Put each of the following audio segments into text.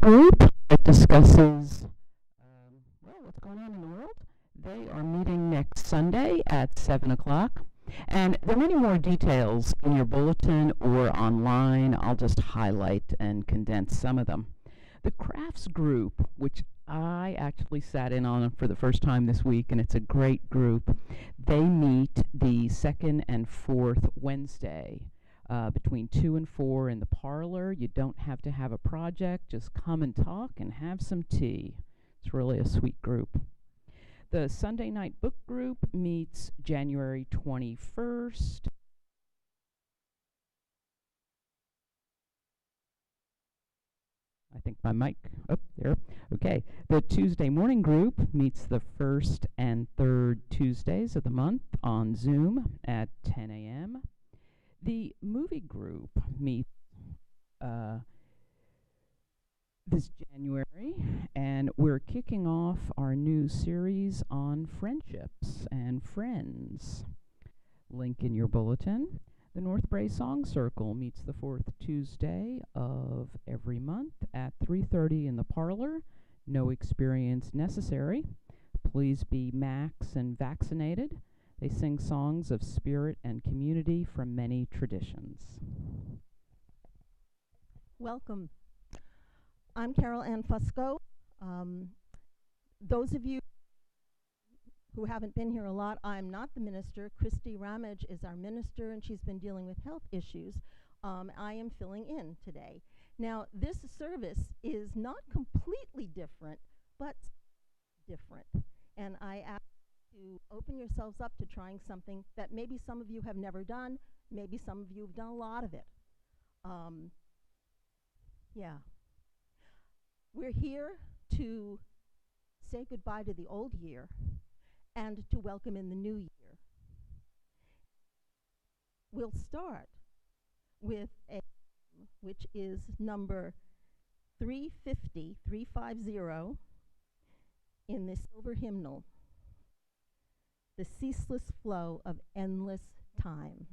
group that discusses what's going on in the world. They are meeting next Sunday at 7 o'clock. And there are many more details in your bulletin or online. I'll just highlight and condense some of them. The crafts group, which I actually sat in on for the first time this week, and it's a great group. They meet the second and fourth Wednesday between 2 and 4 in the parlor. You don't have to have a project. Just come and talk and have some tea. It's really a sweet group. The Sunday night book group meets January 21st. I think my mic, there. Okay. The Tuesday morning group meets the first and third Tuesdays of the month on Zoom at 10 a.m. The movie group meets this January, and we're kicking off our new series on friendships and friends. Link in your bulletin. The Northbrae Song Circle meets the fourth Tuesday of every month at 3:30 in the parlor. No experience necessary. Please be max and vaccinated. They sing songs of spirit and community from many traditions. Welcome. I'm Carol Ann Fusco. Those of you who haven't been here a lot, I'm not the minister. Christy Ramage is our minister, and she's been dealing with health issues. I am filling in today. Now, this service is not completely different, but different. And I ask you to open yourselves up to trying something that maybe some of you have never done, maybe some of you have done a lot of it. Yeah. We're here to say goodbye to the old year and to welcome in the new year. We'll start with a which is number 350 in the silver hymnal, The Ceaseless Flow of Endless Time.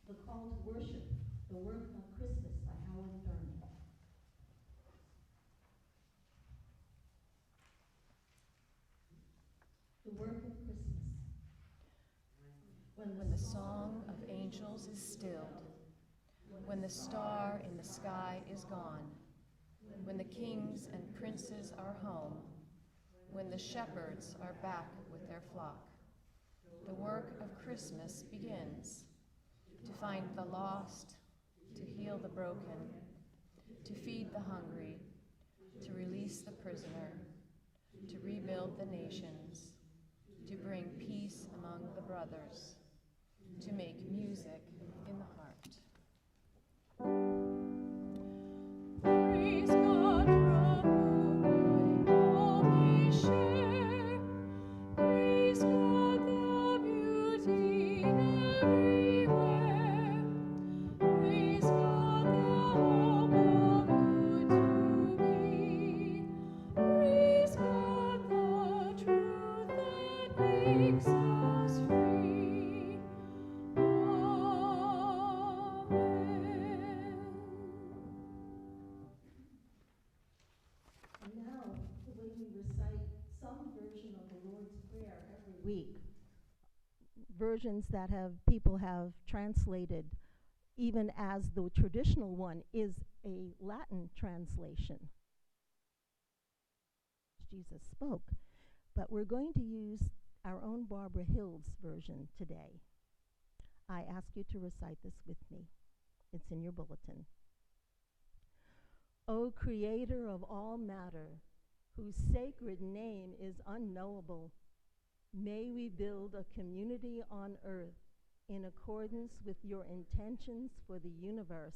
The Call to Worship, The Work of Christmas by Howard Thurman. The Work of Christmas. When the song of angels is stilled, when the star in the sky is gone, when the kings and princes are home, when the shepherds are back with their flock, the work of Christmas begins. To find the lost, to heal the broken, to feed the hungry, to release the prisoner, to rebuild the nations, to bring peace among the brothers, to make music in the heart. Praise God from whom all may share. Praise God, the beauty everywhere. versions that people have translated, even as the traditional one is a Latin translation. Jesus spoke. But we're going to use our own Barbara Hill's version today. I ask you to recite this with me. It's in your bulletin. O Creator of all matter, whose sacred name is unknowable, may we build a community on earth in accordance with your intentions for the universe.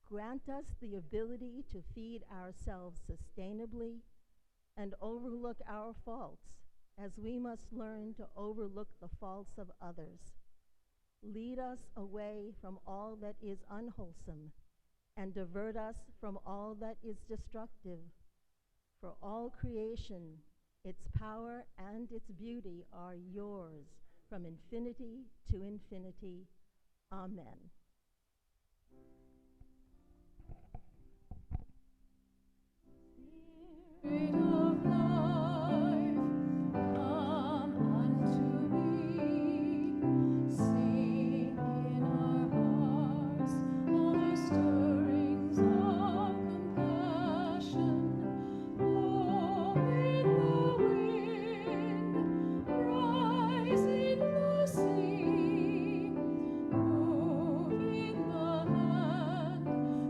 Grant us the ability to feed ourselves sustainably and overlook our faults, as we must learn to overlook the faults of others. Lead us away from all that is unwholesome and divert us from all that is destructive. For all creation, its power and its beauty are yours from infinity to infinity. Amen. Spirit of life, come unto me. Sing in our hearts all the stirrings of compassion. Blow in the wind, rise in the sea, move in the hand,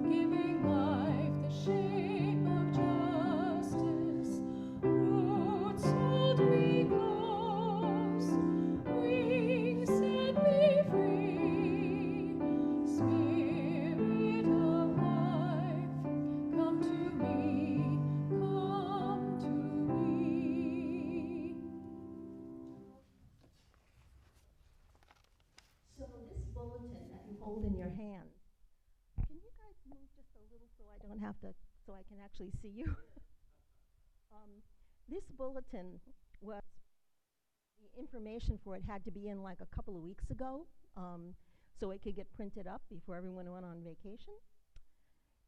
giving life the shape of justice. Roots hold me close, wings set me free. Spirit of life, come to me, come to me. So this bulletin that you hold in your hand, can you guys move just a little so I don't have to, so I can actually see you? This bulletin was, the information for it had to be in like a couple of weeks ago, so it could get printed up before everyone went on vacation.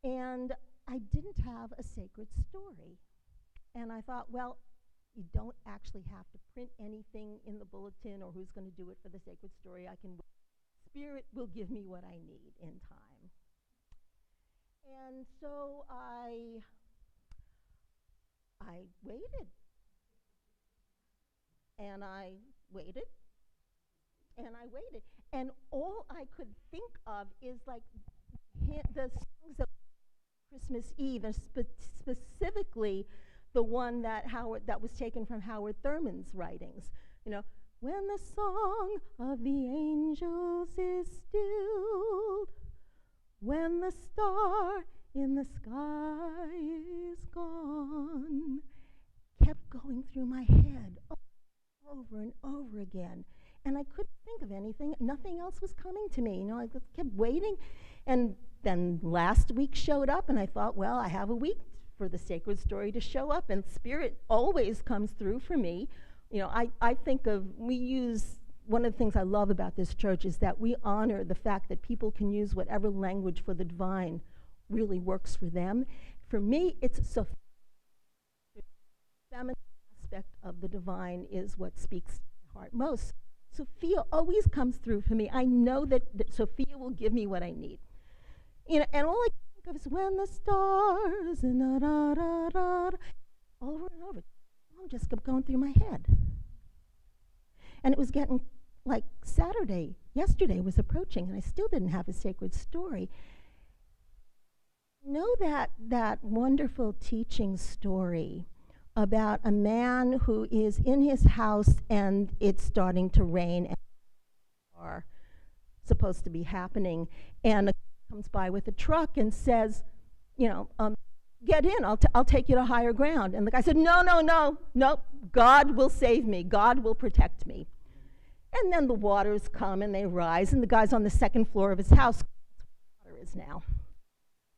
And I didn't have a sacred story. And I thought, well, you don't actually have to print anything in the bulletin or who's going to do it for the sacred story. Spirit will give me what I need in time. And so I waited. And I waited. And I waited. And all I could think of is like the songs of Christmas Eve, and specifically the one that was taken from Howard Thurman's writings. You know, when the song of the angels is stilled, when the star in the sky is gone, kept going through my head over and over again. And I couldn't think of anything. Nothing else was coming to me. You know, I just kept waiting. And then last week showed up, and I thought, well, I have a week for the sacred story to show up, and Spirit always comes through for me. You know, I think one of the things I love about this church is that we honor the fact that people can use whatever language for the divine really works for them. For me, it's so the feminine aspect of the divine is what speaks to my heart most. Sophia always comes through for me. I know that Sophia will give me what I need. You know, and all I can think of is when the stars and da da da da, over and over. The song just kept going through my head. And it was getting like yesterday was approaching, and I still didn't have a sacred story. Know that wonderful teaching story about a man who is in his house and it's starting to rain and are supposed to be happening, and a guy comes by with a truck and says, you know, get in, I'll take you to higher ground. And the guy said, no, God will save me, God will protect me. And then the waters come and they rise, and the guy's on the second floor of his house. Water is now.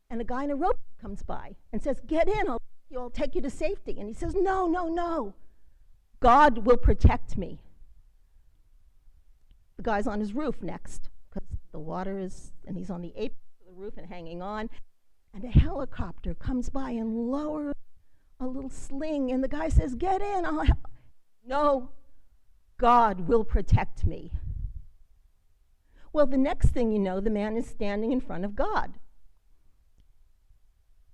And a guy in a rope comes by and says, get in, I'll take you to safety. And he says, no, God will protect me. The guy's on his roof next, because the water is, and he's on the apex of the roof and hanging on. And a helicopter comes by and lowers a little sling, and the guy says, get in, I'll help. No, God will protect me. Well, the next thing you know, the man is standing in front of God.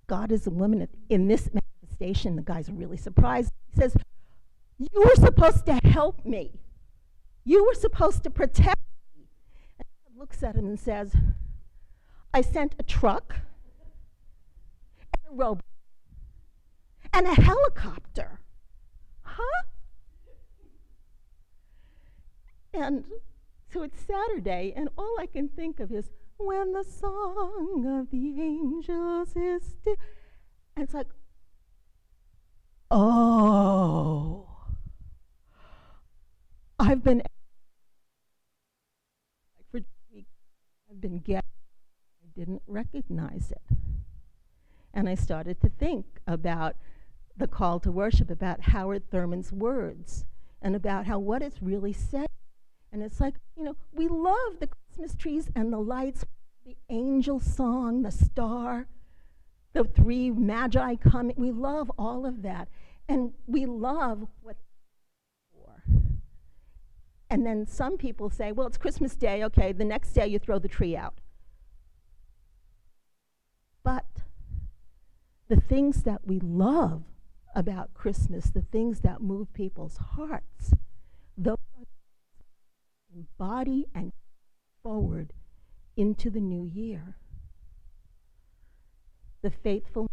God is a woman in this manifestation. The guy's really surprised. He says, you were supposed to help me. You were supposed to protect me. And God looks at him and says, I sent a truck and a robot and a helicopter. Huh? And so it's Saturday, and all I can think of is, when the song of the angels is still. And it's like, oh, I've been for 2 weeks, I've been getting, I didn't recognize it. And I started to think about the call to worship, about Howard Thurman's words, and about how what it's really said. And it's like, you know, we love the Christmas trees and the lights, the angel song, the star, the three magi coming. We love all of that. And we love what for. And then some people say, well, it's Christmas Day, okay, the next day you throw the tree out. But the things that we love about Christmas, the things that move people's hearts, those embody and forward into the new year. The faithfulness,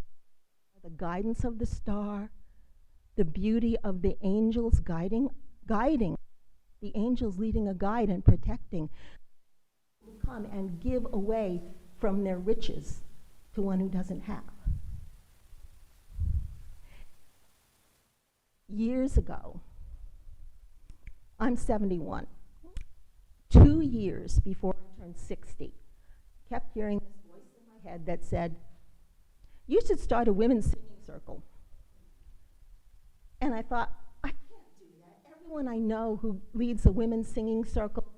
the guidance of the star, the beauty of the angels guiding, the angels leading a guide and protecting, will come and give away from their riches to one who doesn't have. Years ago, I'm 71. 2 years before I turned 60, kept hearing this voice in my head that said, you should start a women's singing circle. And I thought, I can't do that. Everyone I know who leads a women's singing circle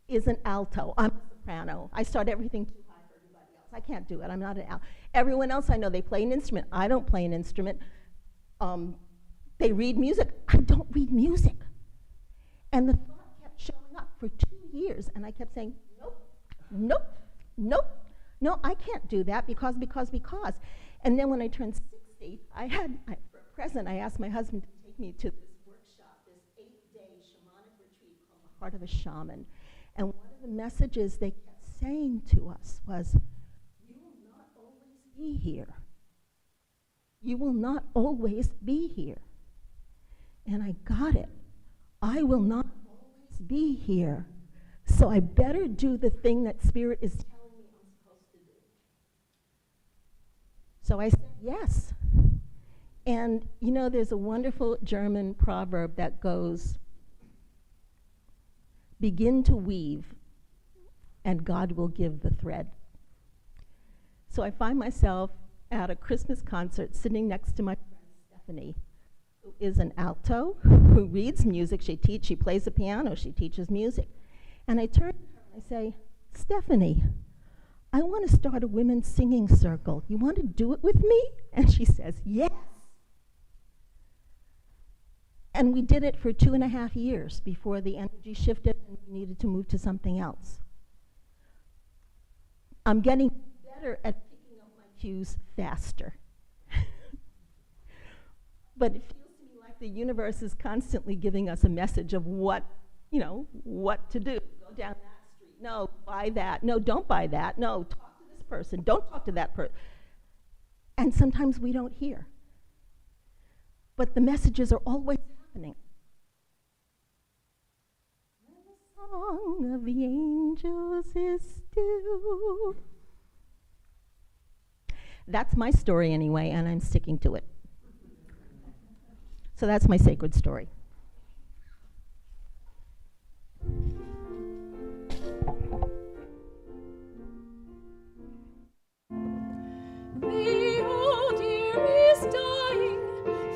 is an alto. I'm a soprano. I start everything too high for everybody else. I can't do it. I'm not an alto. Everyone else I know, they play an instrument. I don't play an instrument. They read music. I don't read music. And the thought kept showing up for 2 years, and I kept saying, nope, nope, nope, no, I can't do that because. And then when I turned 60, for a present, I asked my husband to take me to this workshop, this 8-day shamanic retreat called the Heart of a Shaman. And one of the messages they kept saying to us was, you will not always be here. You will not always be here. And I got it. I will not always be here. So I better do the thing that Spirit is telling me I'm supposed to do. So I said yes. And you know, there's a wonderful German proverb that goes, begin to weave, and God will give the thread. So I find myself at a Christmas concert sitting next to my friend Stephanie, who is an alto, who reads music. She plays the piano, she teaches music. And I turn to her and I say, Stephanie, I want to start a women's singing circle. You want to do it with me? And she says, yes. And we did it for 2.5 years before the energy shifted and we needed to move to something else. I'm getting better at picking up my cues faster. But it feels to me like the universe is constantly giving us a message of what to do. Go down that street. No, buy that. No, don't buy that. No, talk to this person. Don't talk to that person. And sometimes we don't hear. But the messages are always happening. When the song of the angels is still. That's my story anyway, and I'm sticking to it. So that's my sacred story. The old year is dying,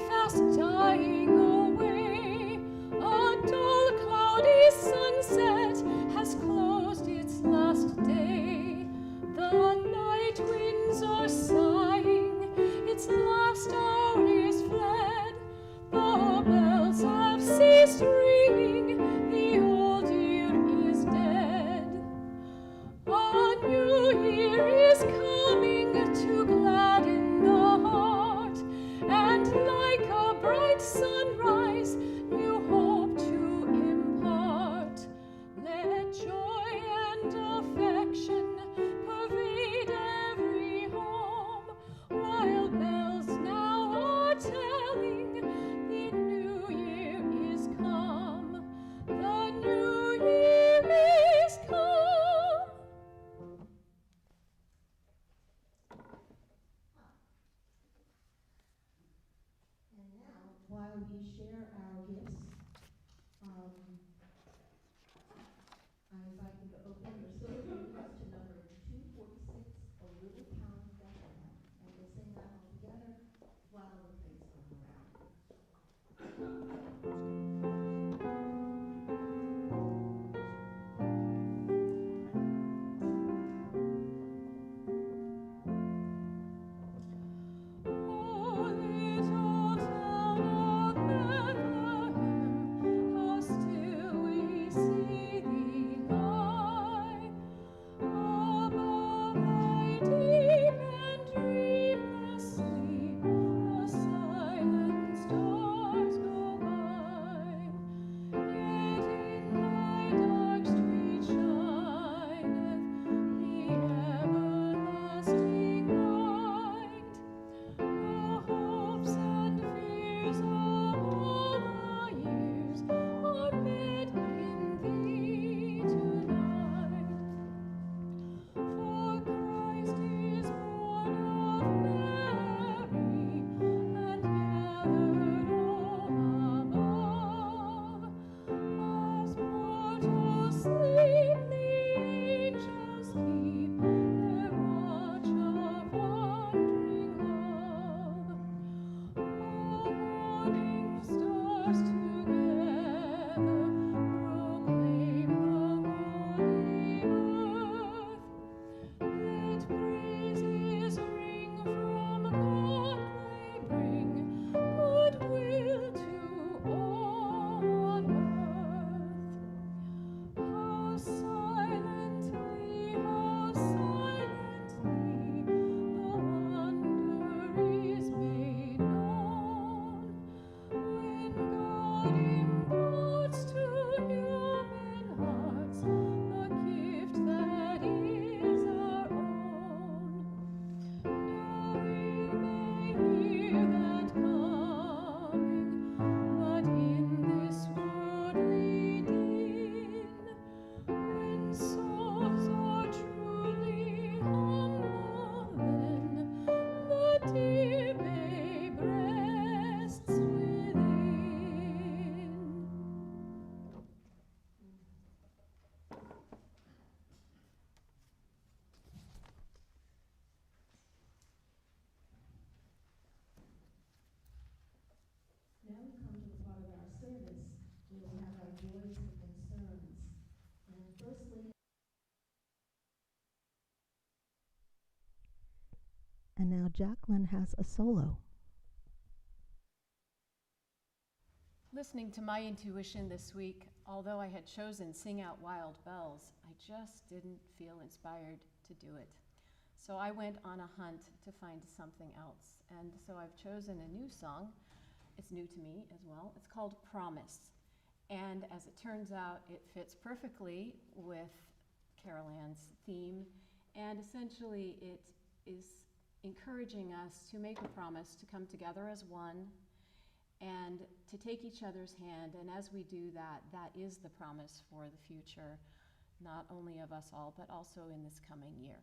fast dying away. A dull, cloudy sunset has closed its last day. The night winds are sighing, its last hour is fled. The bells have ceased ringing, And now Jacqueline has a solo. Listening to my intuition this week, although I had chosen Sing Out Wild Bells, I just didn't feel inspired to do it. So I went on a hunt to find something else. And so I've chosen a new song. It's new to me as well. It's called Promise. And as it turns out, it fits perfectly with Carol Ann's theme. And essentially, it is encouraging us to make a promise to come together as one and to take each other's hand. And as we do that, that is the promise for the future, not only of us all, but also in this coming year.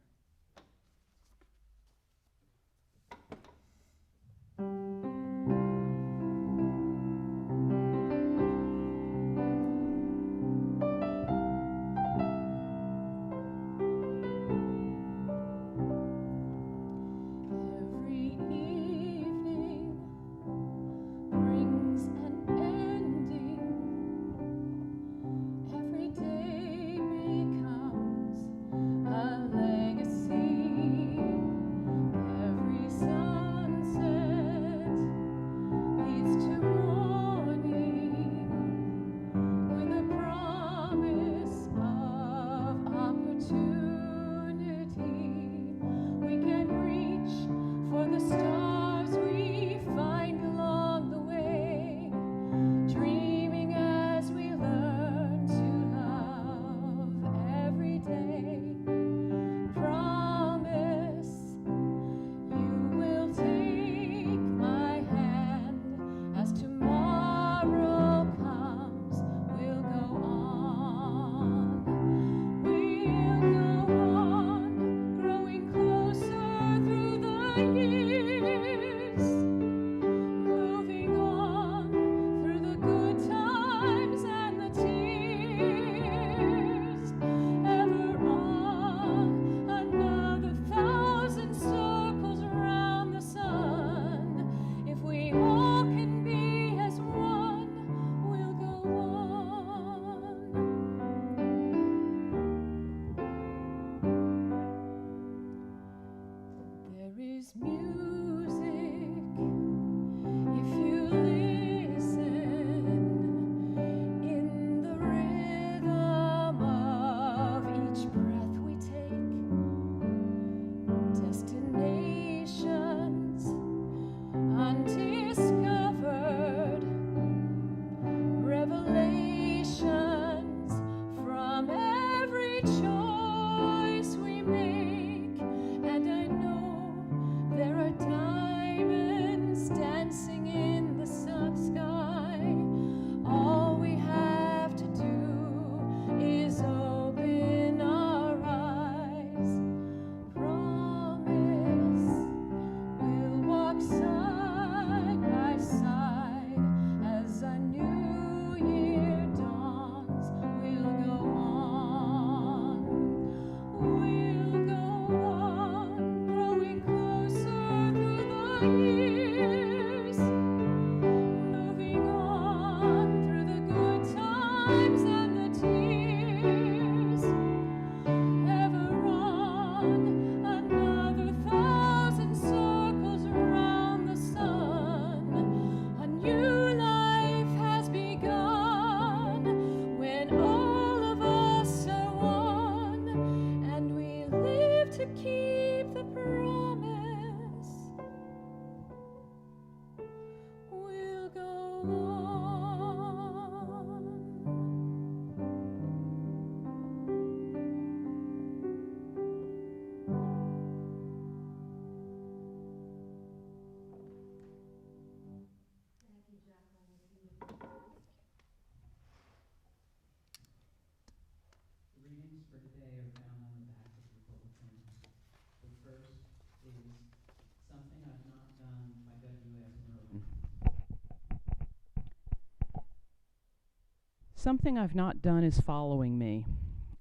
Something I've not done is following me.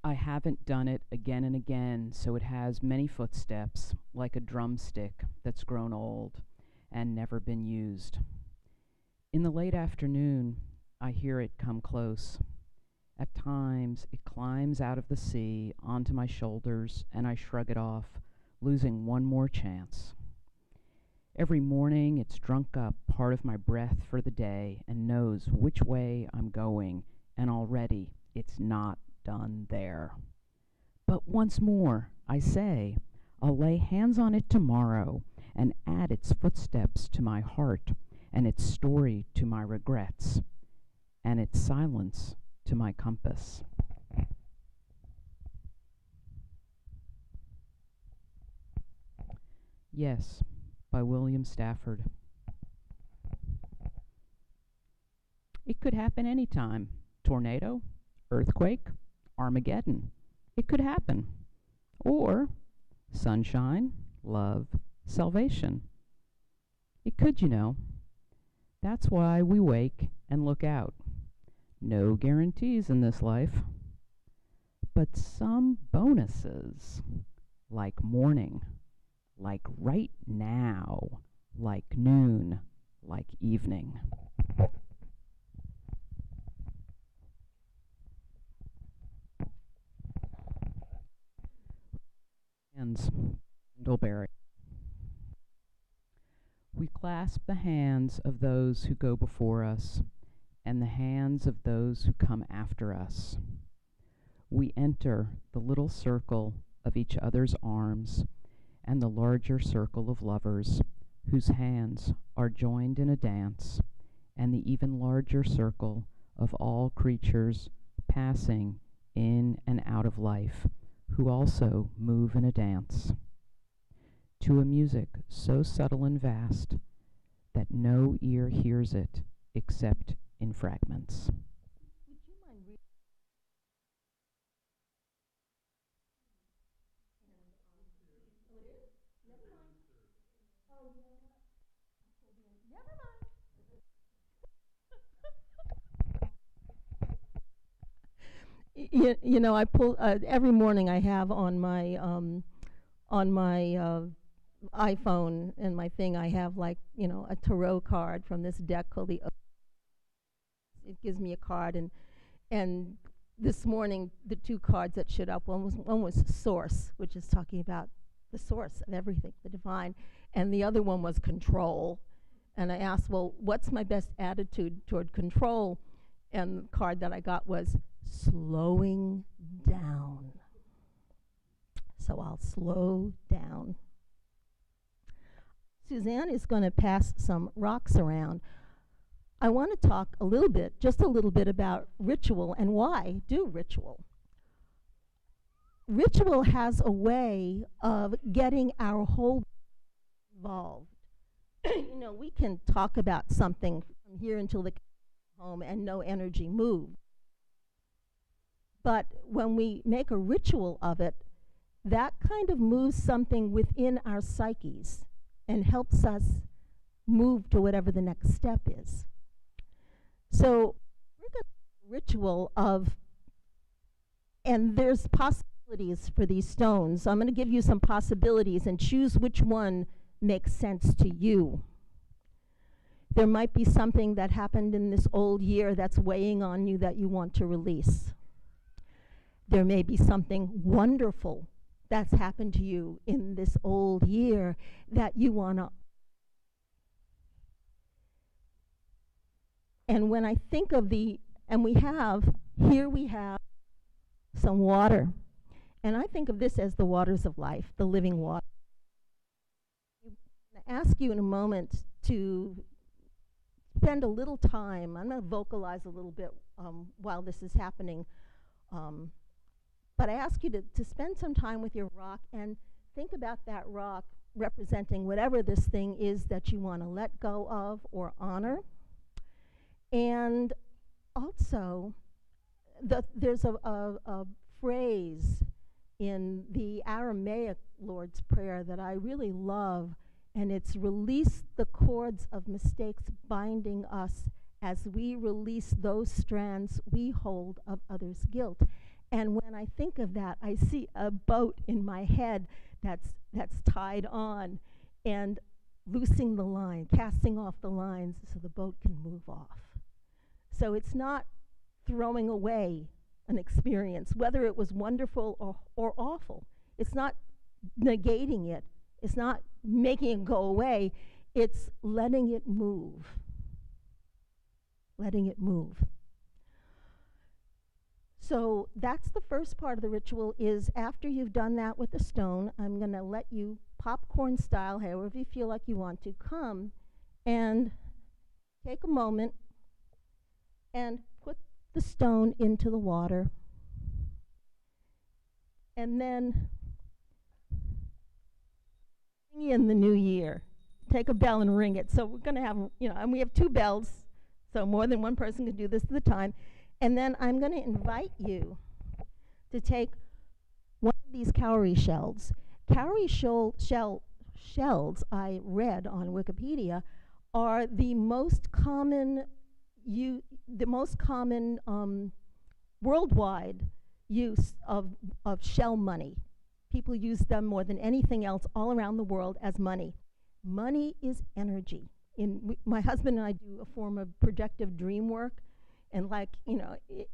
I haven't done it again and again, so it has many footsteps, like a drumstick that's grown old and never been used. In the late afternoon, I hear it come close. At times, it climbs out of the sea onto my shoulders, and I shrug it off, losing one more chance. Every morning it's drunk up part of my breath for the day and knows which way I'm going, and already it's not done there. But once more, I say, I'll lay hands on it tomorrow and add its footsteps to my heart and its story to my regrets and its silence to my compass. Yes, by William Stafford. It could happen anytime. Tornado, earthquake, Armageddon. It could happen. Or sunshine, love, salvation. It could, you know. That's why we wake and look out. No guarantees in this life, but some bonuses, like morning, like right now, like noon, like evening. Hands, Middlebury. We clasp the hands of those who go before us and the hands of those who come after us. We enter the little circle of each other's arms and the larger circle of lovers whose hands are joined in a dance, and the even larger circle of all creatures passing in and out of life who also move in a dance, to a music so subtle and vast that no ear hears it except in fragments. Would you mind reading? Oh, it is? Never mind. Oh, you know what? Never mind. You know, I pull every morning. I have on my iPhone and my thing. I have, like, you know, a tarot card from this deck called the. It gives me a card, and this morning the two cards that showed up. One was source, which is talking about the source of everything, the divine, and the other one was control. And I asked, well, what's my best attitude toward control? And the card that I got was slowing down. So I'll slow down. Suzanne is going to pass some rocks around. I want to talk a little bit, just a little bit, about ritual and why do ritual. Ritual has a way of getting our whole involved. You know, we can talk about something from here until the home and no energy moves. But when we make a ritual of it, that kind of moves something within our psyches and helps us move to whatever the next step is. So we're going to do a ritual of, and there's possibilities for these stones. So I'm going to give you some possibilities and choose which one makes sense to you. There might be something that happened in this old year that's weighing on you that you want to release. There may be something wonderful that's happened to you in this old year that you want to. And when I think of and we have some water. And I think of this as the waters of life, the living water. I'm going to ask you in a moment to spend a little time. I'm going to vocalize a little bit while this is happening. But I ask you to spend some time with your rock and think about that rock representing whatever this thing is that you want to let go of or honor. And also, there's a phrase in the Aramaic Lord's Prayer that I really love, and it's release the cords of mistakes binding us as we release those strands we hold of others' guilt. And when I think of that, I see a boat in my head that's tied on and loosing the line, casting off the lines so the boat can move off. So it's not throwing away an experience, whether it was wonderful or awful. It's not negating it. It's not making it go away. It's letting it move. Letting it move. So that's the first part of the ritual. Is after you've done that with the stone, I'm going to let you, popcorn style, however you feel like you want to, come and take a moment and put the stone into the water. And then ring in the new year. Take a bell and ring it. So we're going to have, and we have 2 bells, so more than one person can do this at a time. And then I'm going to invite you to take one of these cowrie shells. Cowrie shells, I read on Wikipedia, are the most common worldwide use of shell money. People use them more than anything else all around the world as money. Money is energy. My husband and I do a form of projective dream work. And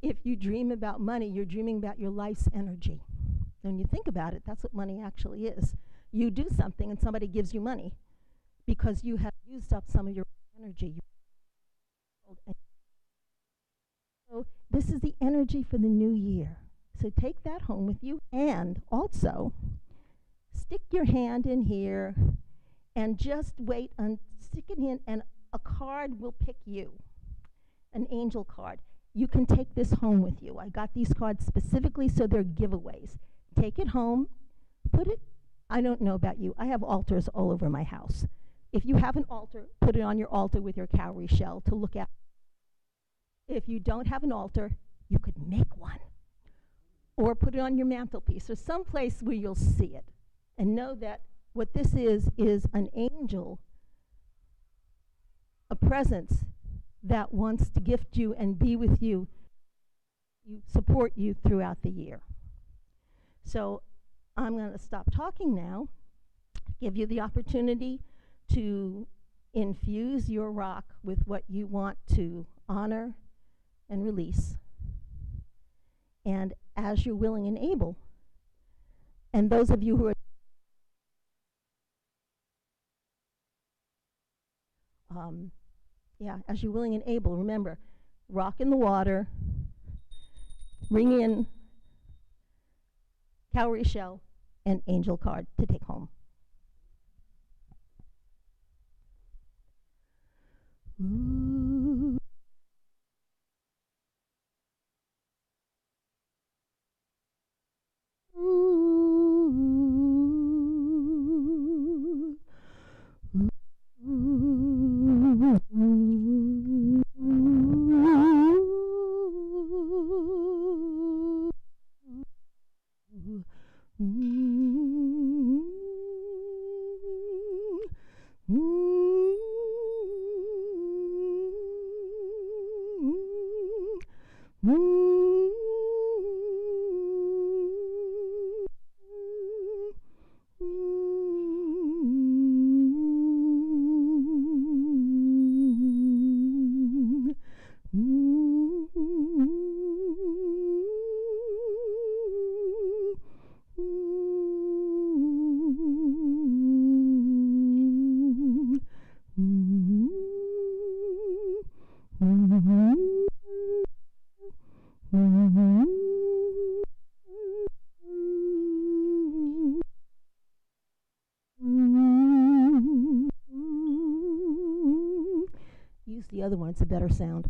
if you dream about money, you're dreaming about your life's energy. When you think about it, that's what money actually is. You do something and somebody gives you money because you have used up some of your energy. So this is the energy for the new year. So take that home with you, and also stick your hand in here and just wait and stick it in, and a card will pick you. An angel card. You can take this home with you. I got these cards specifically so they're giveaways. Take it home, put it, I don't know about you, I have altars all over my house. If you have an altar, put it on your altar with your cowrie shell to look at. If you don't have an altar, you could make one. Or put it on your mantelpiece or someplace where you'll see it. And know that what this is an angel, a presence that wants to gift you and be with you, support you throughout the year. So I'm going to stop talking now, give you the opportunity to infuse your rock with what you want to honor and release. And as you're willing and able, and those of you who are as you're willing and able, remember, rock in the water, ring in cowrie shell, and angel card to take home. Ooh. Use the other one, it's a better sound.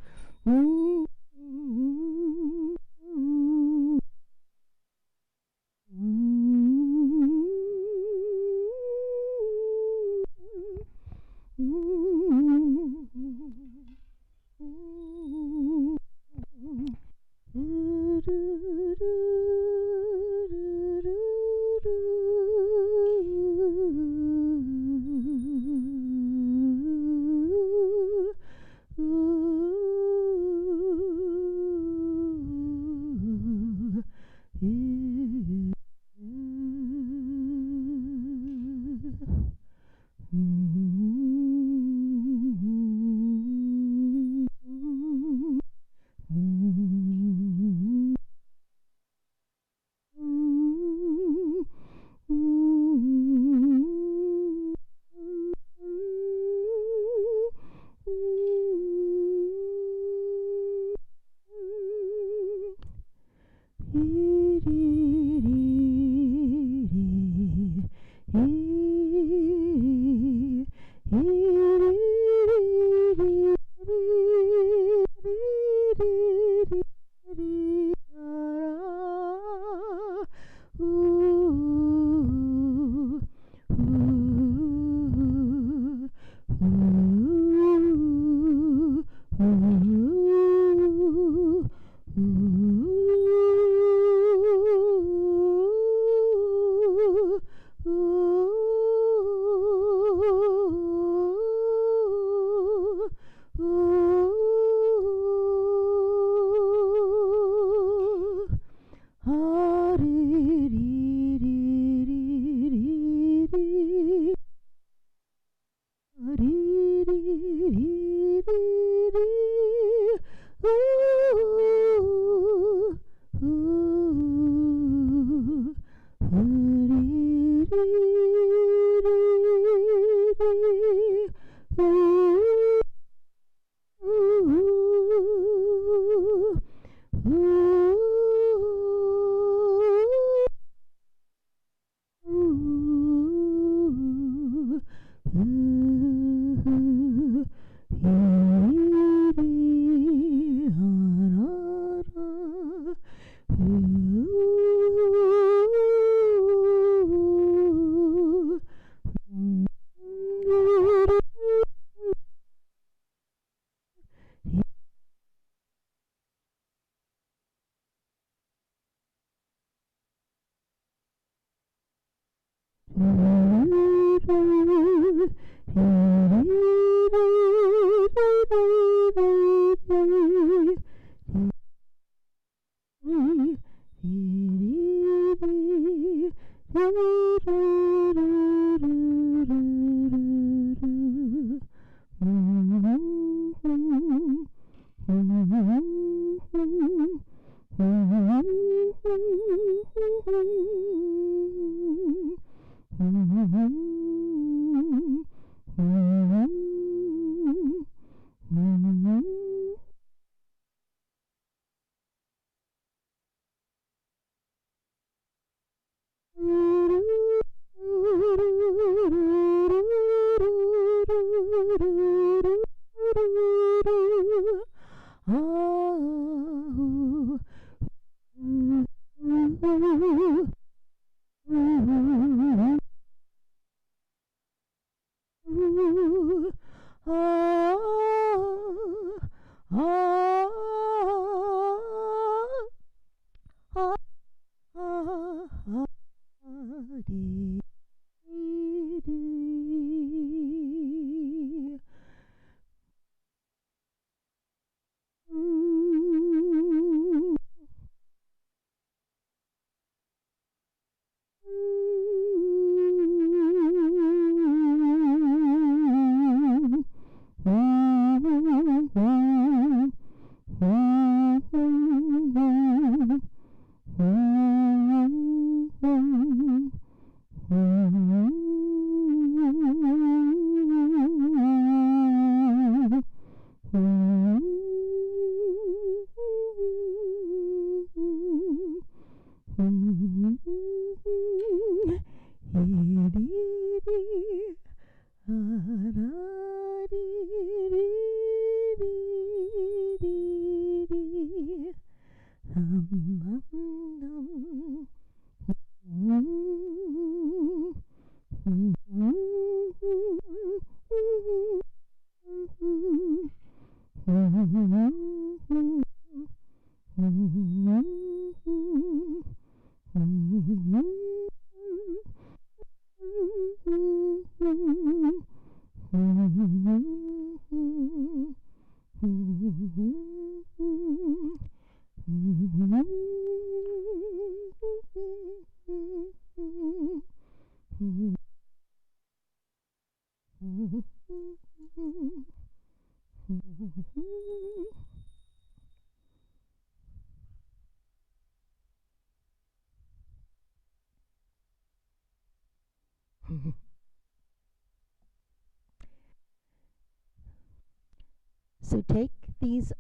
So take these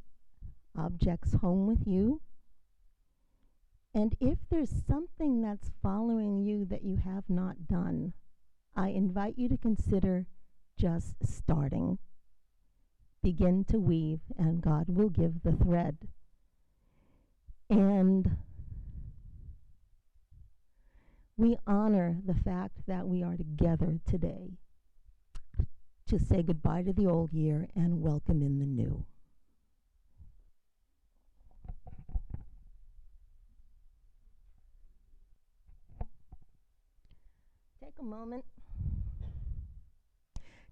objects home with you And if there's something that's following you that you have not done, I invite you to consider just starting. Begin to weave, and God will give the thread. And we honor the fact that we are together today to say goodbye to the old year and welcome in the new. Take a moment,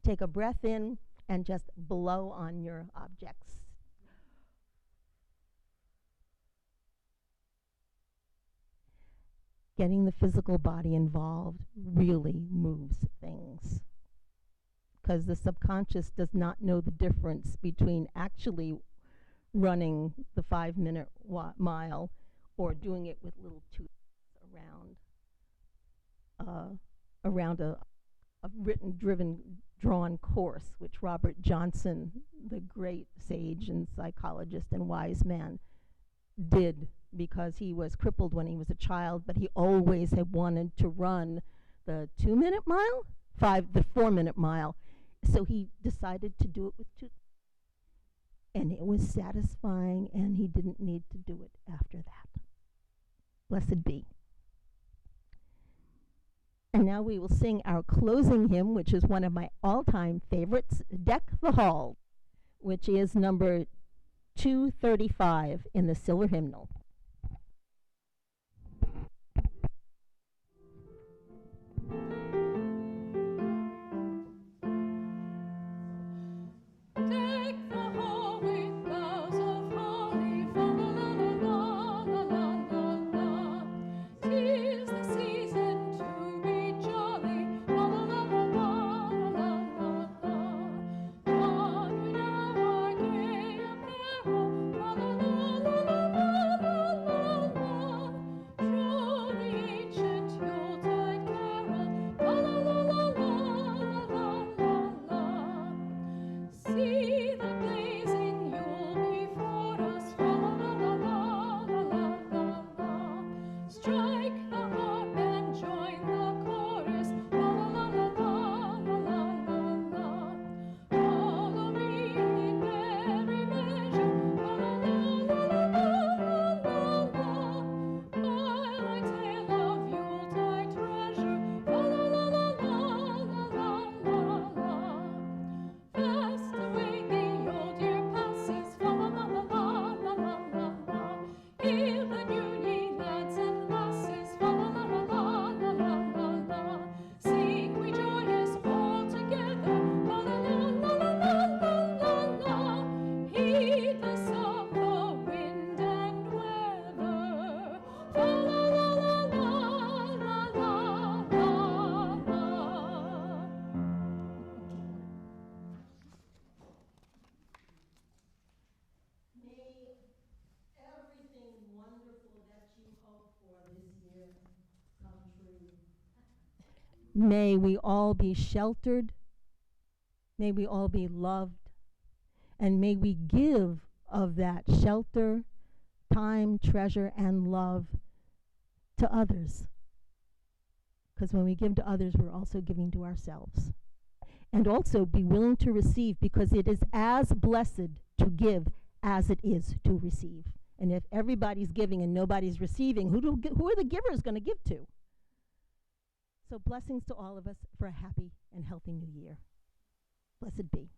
take a breath in, and just blow on your objects. Getting the physical body involved really moves things, because the subconscious does not know the difference between actually running the 5-minute mile or doing it with little toots around a drawn course, which Robert Johnson, the great sage and psychologist and wise man, did, because he was crippled when he was a child, but he always had wanted to run the 2-minute mile, the 4-minute mile. So he decided to do it with 2. And it was satisfying, and he didn't need to do it after that. Blessed be. And now we will sing our closing hymn, which is one of my all-time favorites, Deck the Hall, which is number 235 in the Silver Hymnal. May we all be sheltered, may we all be loved, and may we give of that shelter, time, treasure, and love to others. Because when we give to others, we're also giving to ourselves. And also be willing to receive, because it is as blessed to give as it is to receive. And if everybody's giving and nobody's receiving, who are the givers going to give to? So blessings to all of us for a happy and healthy new year. Blessed be.